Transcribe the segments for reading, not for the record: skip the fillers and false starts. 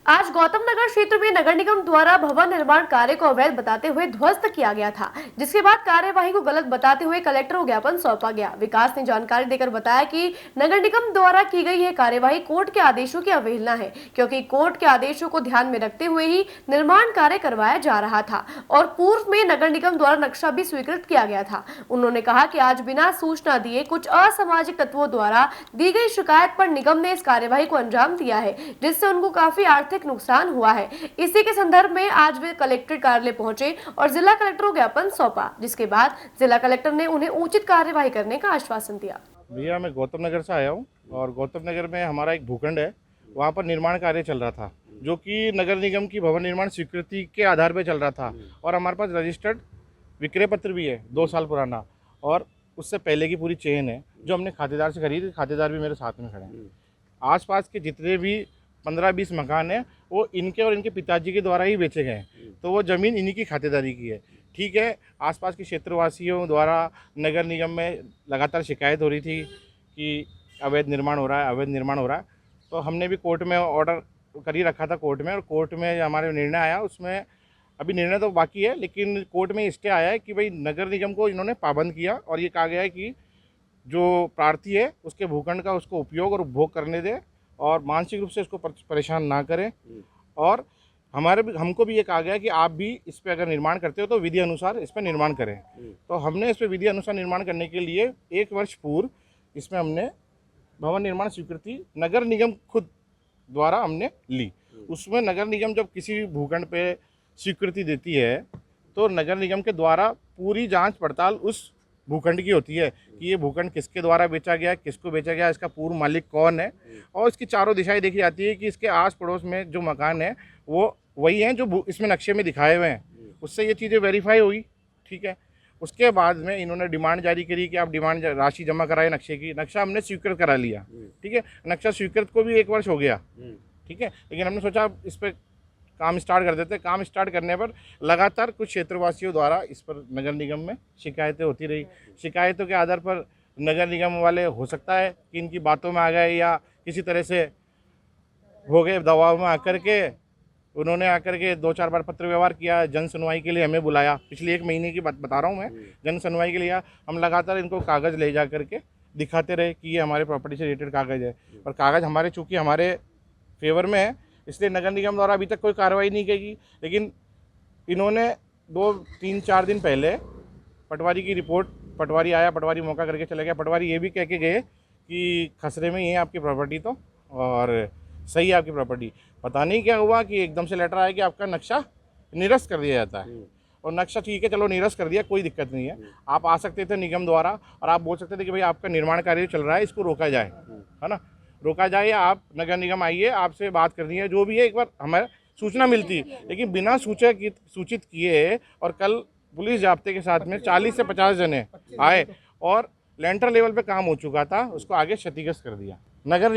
आज गौतम नगर क्षेत्र में नगर निगम द्वारा भवन निर्माण कार्य को अवैध बताते हुए ध्वस्त किया गया था, जिसके बाद कार्यवाही को गलत बताते हुए कलेक्टर को ज्ञापन सौंपा गया। विकास ने जानकारी देकर बताया कि नगर निगम द्वारा की गई यह कार्यवाही कोर्ट के आदेशों की अवहेलना है, क्योंकि कोर्ट के आदेशों को ध्यान में रखते हुए ही निर्माण कार्य करवाया जा रहा था और पूर्व में नगर निगम द्वारा नक्शा भी स्वीकृत किया गया था। उन्होंने कहा कि आज बिना सूचना दिए कुछ असामाजिक तत्वों द्वारा दी गई शिकायत पर निगम ने इस कार्यवाही को अंजाम दिया है, जिससे उनको काफी आर्थिक नुकसान हुआ है। इसी के संदर्भ में आज वे कलेक्ट्रेट कार्यालय पहुंचे और जिला कलेक्टर को ज्ञापन सौंपा, जिसके बाद जिला कलेक्टर ने उन्हें उचित कार्यवाही करने का आश्वासन दिया। भैया मैं गौतम नगर से आया हूँ और गौतम नगर में हमारा एक भूखंड है, वहाँ पर निर्माण कार्य चल रहा था जो कि नगर निगम की भवन निर्माण स्वीकृति के आधार पर चल रहा था और हमारे पास रजिस्टर्ड विक्रय पत्र भी है 2 साल पुराना और उससे पहले की पूरी चेन है जो हमने खातेदार से खरीदी। खातेदार भी मेरे साथ में खड़े हैं। आसपास के जितने भी 15-20 मकान हैं वो इनके और इनके पिताजी के द्वारा ही बेचे गए हैं, तो वो ज़मीन इन्हीं की खातेदारी की है। ठीक है, आसपास के क्षेत्रवासियों द्वारा नगर निगम में लगातार शिकायत हो रही थी कि अवैध निर्माण हो रहा है, अवैध निर्माण हो रहा है, तो हमने भी कोर्ट में ऑर्डर कर ही रखा था कोर्ट में, और कोर्ट में हमारे निर्णय आया, उसमें अभी निर्णय तो बाकी है लेकिन कोर्ट में स्टे आया है कि भाई नगर निगम को इन्होंने पाबंद किया और ये कहा गया है कि जो प्रार्थी है उसके भूखंड का उसको उपयोग और उपभोग करने दे और मानसिक रूप से इसको परेशान ना करें। और हमको भी ये कहा गया कि आप भी इस पर अगर निर्माण करते हो तो विधि अनुसार इस पर निर्माण करें। तो हमने इस पर विधि अनुसार निर्माण करने के लिए 1 वर्ष पूर्व इसमें हमने भवन निर्माण स्वीकृति नगर निगम खुद द्वारा हमने ली। उसमें नगर निगम जब किसी भूखंड पे स्वीकृति देती है तो नगर निगम के द्वारा पूरी जांच पड़ताल उस भूखंड की होती है कि ये भूखंड किसके द्वारा बेचा गया, किसको बेचा गया, इसका पूर्व मालिक कौन है, और इसकी चारों दिशाएं देखी जाती है कि इसके आस पड़ोस में जो मकान है वो वही हैं जो इसमें नक्शे में दिखाए हुए हैं। उससे ये चीज़ें वेरीफाई हुई। ठीक है, उसके बाद में इन्होंने डिमांड जारी करी कि आप डिमांड राशि जमा कराए नक्शे की। नक्शा हमने स्वीकृत करा लिया। ठीक है, नक्शा स्वीकृत को भी 1 वर्ष हो गया। ठीक है, लेकिन हमने सोचा इस पर काम स्टार्ट कर देते। काम स्टार्ट करने पर लगातार कुछ क्षेत्रवासियों द्वारा इस पर नगर निगम में शिकायतें होती रही। शिकायतों के आधार पर नगर निगम वाले हो सकता है कि इनकी बातों में आ गए या किसी तरह से हो गए दबाव में आकर के उन्होंने आकर के 2-4 बार पत्र व्यवहार किया। जन सुनवाई के लिए हमें बुलाया, पिछले 1 महीने की बात बता रहा हूँ मैं। जन सुनवाई के लिए हम लगातार इनको कागज़ ले जा करके दिखाते रहे कि ये हमारे प्रॉपर्टी से रिलेटेड कागज़ है, पर कागज़ हमारे चूँकि हमारे फेवर में है इसलिए नगर निगम द्वारा अभी तक कोई कार्रवाई नहीं की। लेकिन इन्होंने 2-3-4 दिन पहले पटवारी की रिपोर्ट, पटवारी आया, पटवारी मौका करके चले गया। पटवारी ये भी कह के गए कि खसरे में ये है आपकी प्रॉपर्टी तो और सही है आपकी प्रॉपर्टी। पता नहीं क्या हुआ कि एकदम से लेटर आया कि आपका नक्शा निरस्त कर दिया जाता है। और नक्शा ठीक है, चलो निरस्त कर दिया, कोई दिक्कत नहीं है। आप आ सकते थे निगम द्वारा और आप बोल सकते थे कि भाई आपका निर्माण कार्य चल रहा है, इसको रोका जाए, है ना, रोका जाए, या आप नगर निगम आइए, आपसे बात करनी है, जो भी है एक बार हमें सूचना मिलती। लेकिन बिना सूचित किए और कल पुलिस जाब्ते के साथ में 40 से 50 जने आए और लेंटर लेवल पे काम हो चुका था, उसको आगे क्षतिग्रस्त कर दिया। नगर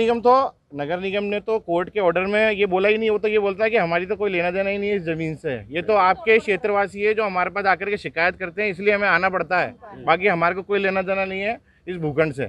निगम ने तो कोर्ट के ऑर्डर में ये बोला ही नहीं। वो तो ये बोलता है कि हमारी तो कोई लेना देना ही नहीं है इस ज़मीन से, ये तो आपके क्षेत्रवासी है जो हमारे पास आकर के शिकायत करते हैं, इसलिए हमें आना पड़ता है, बाकी हमारे को कोई लेना देना नहीं है इस भूखंड से।